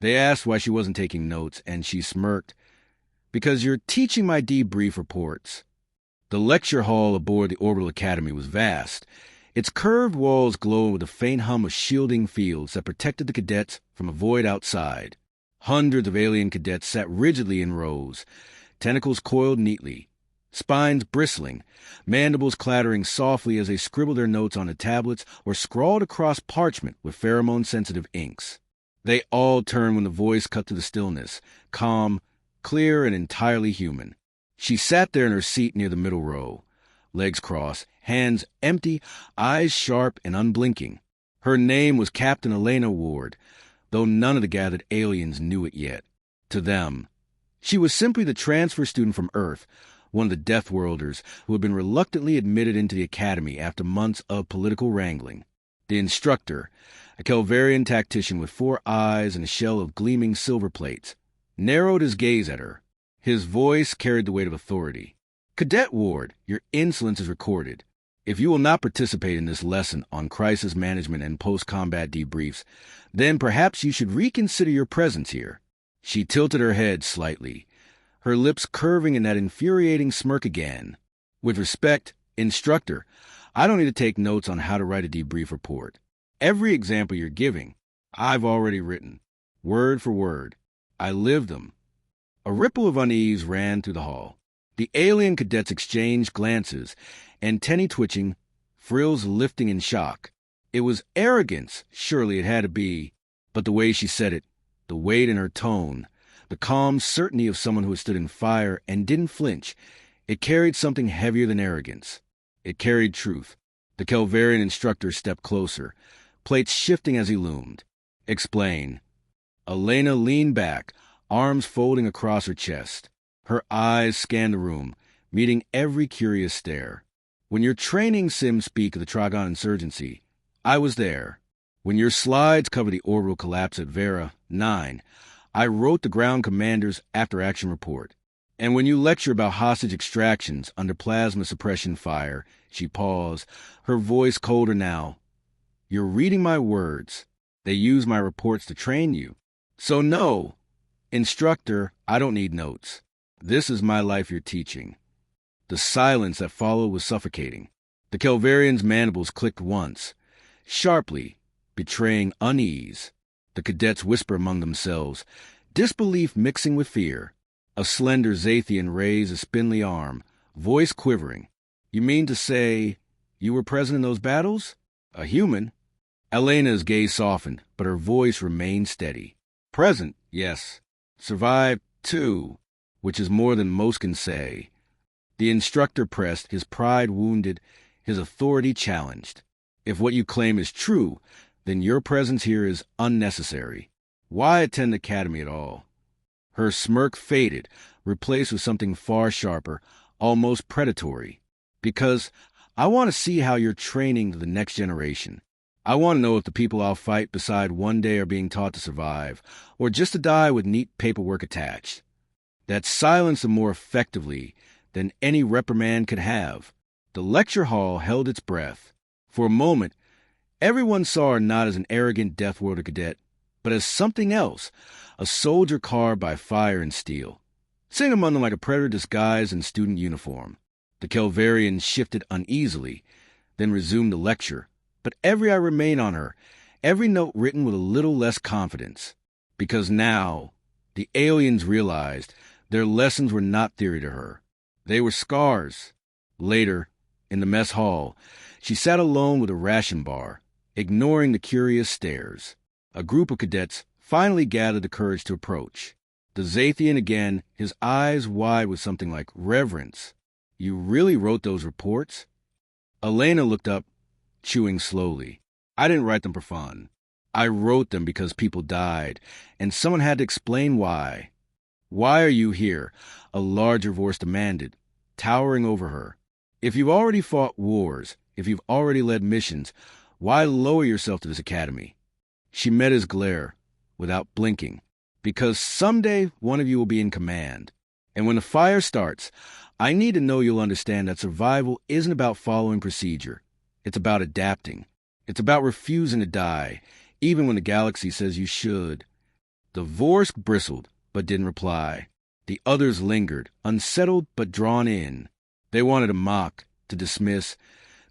They asked why she wasn't taking notes, and she smirked. "Because you're teaching my debrief reports." The lecture hall aboard the Orbital Academy was vast, its curved walls glowing with a faint hum of shielding fields that protected the cadets from a void outside. Hundreds of alien cadets sat rigidly in rows, tentacles coiled neatly, spines bristling, mandibles clattering softly as they scribbled their notes onto tablets or scrawled across parchment with pheromone-sensitive inks. They all turned when the voice cut through the stillness, calm, clear, and entirely human. She sat there in her seat near the middle row, legs crossed, hands empty, eyes sharp and unblinking. Her name was Captain Elena Ward, though none of the gathered aliens knew it yet. To them, she was simply the transfer student from Earth, one of the Death Worlders who had been reluctantly admitted into the Academy after months of political wrangling. The instructor, a Kelvarian tactician with 4 eyes and a shell of gleaming silver plates, narrowed his gaze at her. His voice carried the weight of authority. "Cadet Ward, your insolence is recorded. If you will not participate in this lesson on crisis management and post-combat debriefs, then perhaps you should reconsider your presence here." She tilted her head slightly, her lips curving in that infuriating smirk again. "With respect, instructor, I don't need to take notes on how to write a debrief report. Every example you're giving, I've already written, word for word. I lived them." A ripple of unease ran through the hall. The alien cadets exchanged glances, antennae twitching, frills lifting in shock. It was arrogance, surely it had to be, but the way she said it, the weight in her tone, the calm certainty of someone who had stood in fire and didn't flinch, it carried something heavier than arrogance. It carried truth. The Kelvarian instructor stepped closer, plates shifting as he loomed. "Explain." Elena leaned back, arms folding across her chest. Her eyes scanned the room, meeting every curious stare. "When your training sims speak of the Trigon insurgency, I was there. When your slides cover the orbital collapse at Vera 9, I wrote the ground commander's after-action report. And when you lecture about hostage extractions under plasma suppression fire," she paused, her voice colder now, "you're reading my words. They use my reports to train you. So no, instructor, I don't need notes. This is my life you're teaching." The silence that followed was suffocating. The Kelvarian's mandibles clicked once, sharply, betraying unease. The cadets whisper among themselves, disbelief mixing with fear. A slender Zathian raised a spindly arm, voice quivering. "You mean to say you were present in those battles? A human?" Elena's gaze softened, but her voice remained steady. "Present, yes. Survived, too, which is more than most can say." The instructor pressed, his pride wounded, his authority challenged. "If what you claim is true, then your presence here is unnecessary. Why attend the academy at all?" Her smirk faded, replaced with something far sharper, almost predatory. "Because I want to see how you're training the next generation. I want to know if the people I'll fight beside one day are being taught to survive, or just to die with neat paperwork attached." That silenced them more effectively than any reprimand could have. The lecture hall held its breath. For a moment, everyone saw her not as an arrogant Death Worlder cadet, but as something else, a soldier carved by fire and steel, sitting among them like a predator disguised in student uniform. The Kelvarian shifted uneasily, then resumed the lecture, but every eye remained on her, every note written with a little less confidence. Because now, the aliens realized their lessons were not theory to her. They were scars. Later, in the mess hall, she sat alone with a ration bar, ignoring the curious stares. A group of cadets finally gathered the courage to approach. The Zathian again, his eyes wide with something like reverence. "You really wrote those reports?" Elena looked up, chewing slowly. "I didn't write them for fun. I wrote them because people died, and someone had to explain why." "Why are you here?" a larger voice demanded, towering over her. "If you've already fought wars, if you've already led missions, why lower yourself to this academy?" She met his glare, without blinking. "Because someday one of you will be in command. And when the fire starts, I need to know you'll understand that survival isn't about following procedure. It's about adapting. It's about refusing to die, even when the galaxy says you should." The voice bristled, but didn't reply. The others lingered, unsettled but drawn in. They wanted to mock, to dismiss,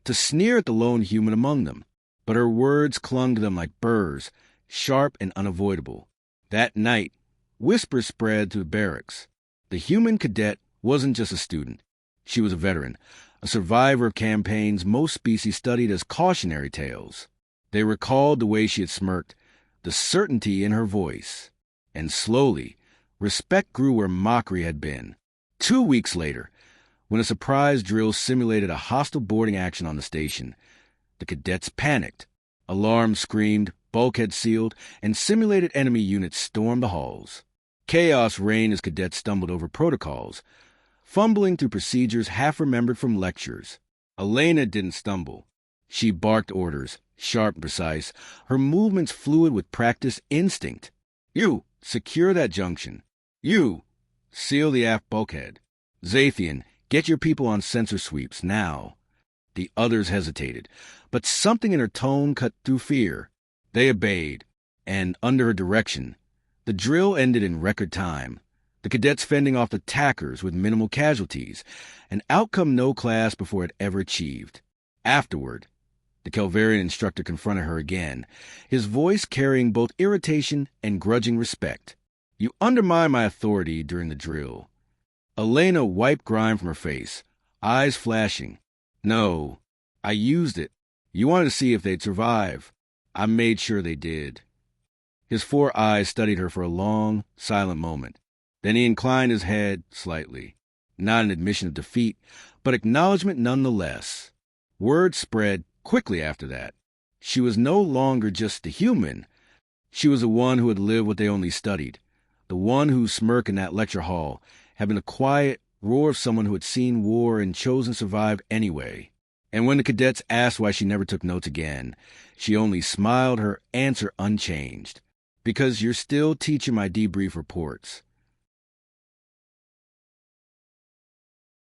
to sneer at the lone human among them. But her words clung to them like burrs, sharp and unavoidable. That night, whispers spread through the barracks. The human cadet wasn't just a student. She was a veteran, a survivor of campaigns most species studied as cautionary tales. They recalled the way she had smirked, the certainty in her voice. And slowly, respect grew where mockery had been. 2 weeks later, when a surprise drill simulated a hostile boarding action on the station, the cadets panicked. Alarms screamed, bulkheads sealed, and simulated enemy units stormed the halls. Chaos reigned as cadets stumbled over protocols, fumbling through procedures half remembered from lectures. Elena didn't stumble. She barked orders, sharp and precise, her movements fluid with practiced instinct. You, secure that junction. You, seal the aft bulkhead. Zathian, get your people on sensor sweeps, now. The others hesitated, but something in her tone cut through fear. They obeyed, and under her direction, the drill ended in record time. The cadets fending off attackers with minimal casualties, an outcome no class before had ever achieved. Afterward, the Calvarian instructor confronted her again, his voice carrying both irritation and grudging respect. You undermined my authority during the drill. Elena wiped grime from her face, eyes flashing. No, I used it. You wanted to see if they'd survive. I made sure they did. His 4 eyes studied her for a long, silent moment. Then he inclined his head slightly. Not an admission of defeat, but acknowledgement nonetheless. Word spread quickly after that. She was no longer just a human. She was the one who had lived what they only studied. The one whose smirk in that lecture hall had been the quiet roar of someone who had seen war and chosen to survive anyway. And when the cadets asked why she never took notes again, she only smiled, her answer unchanged. Because you're still teaching my debrief reports.